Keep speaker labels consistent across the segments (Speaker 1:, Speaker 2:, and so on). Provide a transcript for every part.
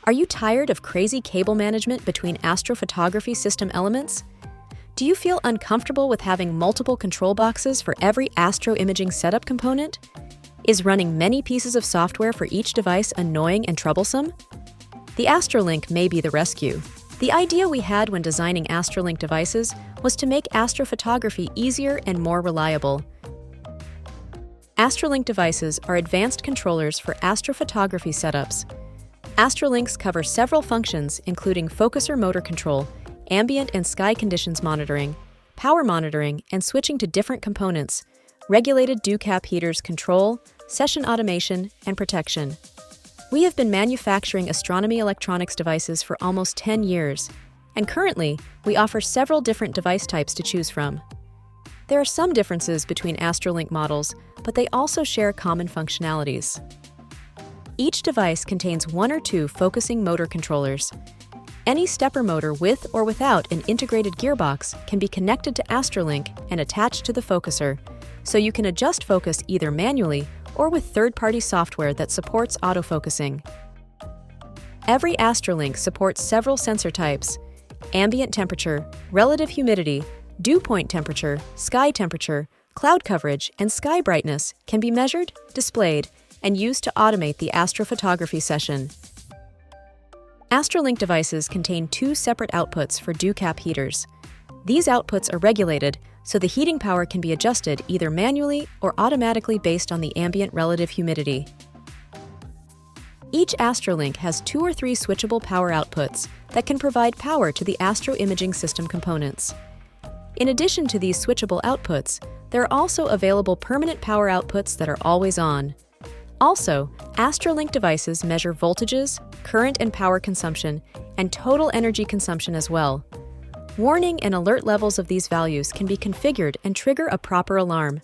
Speaker 1: Are you tired of crazy cable management between astrophotography system elements? Do you feel uncomfortable with having multiple control boxes for every astro imaging setup component? Is running many pieces of software for each device annoying and troublesome? The AstroLink may be the rescue. The idea we had when designing AstroLink devices was to make astrophotography easier and more reliable. AstroLink devices are advanced controllers for astrophotography setups. AstroLinks cover several functions including focuser motor control, ambient and sky conditions monitoring, power monitoring and switching to different components, regulated dew cap heaters control, session automation, and protection. We have been manufacturing astronomy electronics devices for almost 10 years, and currently, we offer several different device types to choose from. There are some differences between AstroLink models, but they also share common functionalities. Each device contains one or two focusing motor controllers. Any stepper motor with or without an integrated gearbox can be connected to AstroLink and attached to the focuser, so you can adjust focus either manually or with third-party software that supports autofocusing. Every AstroLink supports several sensor types: ambient temperature, relative humidity, dew point temperature, sky temperature, cloud coverage, and sky brightness can be measured, displayed, and used to automate the astrophotography session. AstroLink devices contain two separate outputs for dew cap heaters. These outputs are regulated, so the heating power can be adjusted either manually or automatically based on the ambient relative humidity. Each AstroLink has 2 or 3 switchable power outputs that can provide power to the astro imaging system components. In addition to these switchable outputs, there are also available permanent power outputs that are always on. Also, AstroLink devices measure voltages, current and power consumption, and total energy consumption as well. Warning and alert levels of these values can be configured and trigger a proper alarm.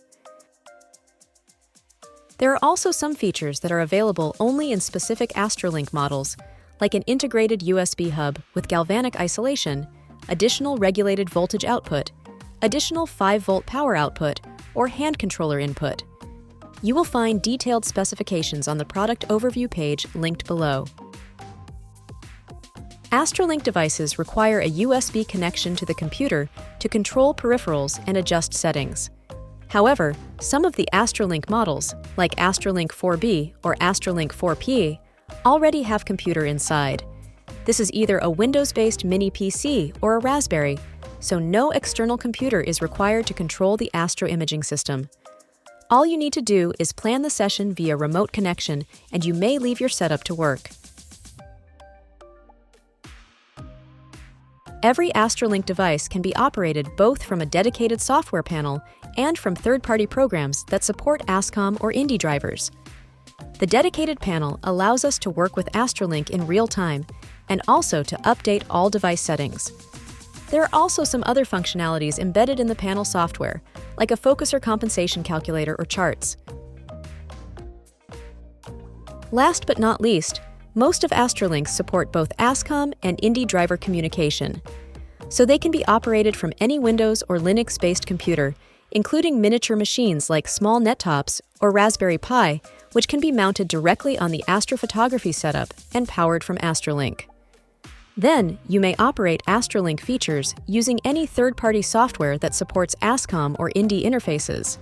Speaker 1: There are also some features that are available only in specific AstroLink models, like an integrated USB hub with galvanic isolation, additional regulated voltage output, additional 5-volt power output, or hand controller input. You will find detailed specifications on the product overview page linked below. AstroLink devices require a USB connection to the computer to control peripherals and adjust settings. However, some of the AstroLink models, like AstroLink 4B or AstroLink 4P, already have computer inside. This is either a Windows-based mini PC or a Raspberry, so no external computer is required to control the astro imaging system. All you need to do is plan the session via remote connection, and you may leave your setup to work. Every AstroLink device can be operated both from a dedicated software panel and from third-party programs that support ASCOM or Indy drivers. The dedicated panel allows us to work with AstroLink in real time and also to update all device settings. There are also some other functionalities embedded in the panel software, like a focuser compensation calculator or charts. Last but not least, most of AstroLinks support both ASCOM and Indy driver communication, so they can be operated from any Windows or Linux-based computer, including miniature machines like small nettops or Raspberry Pi, which can be mounted directly on the astrophotography setup and powered from AstroLink. Then, you may operate AstroLink features using any third-party software that supports ASCOM or Indy interfaces.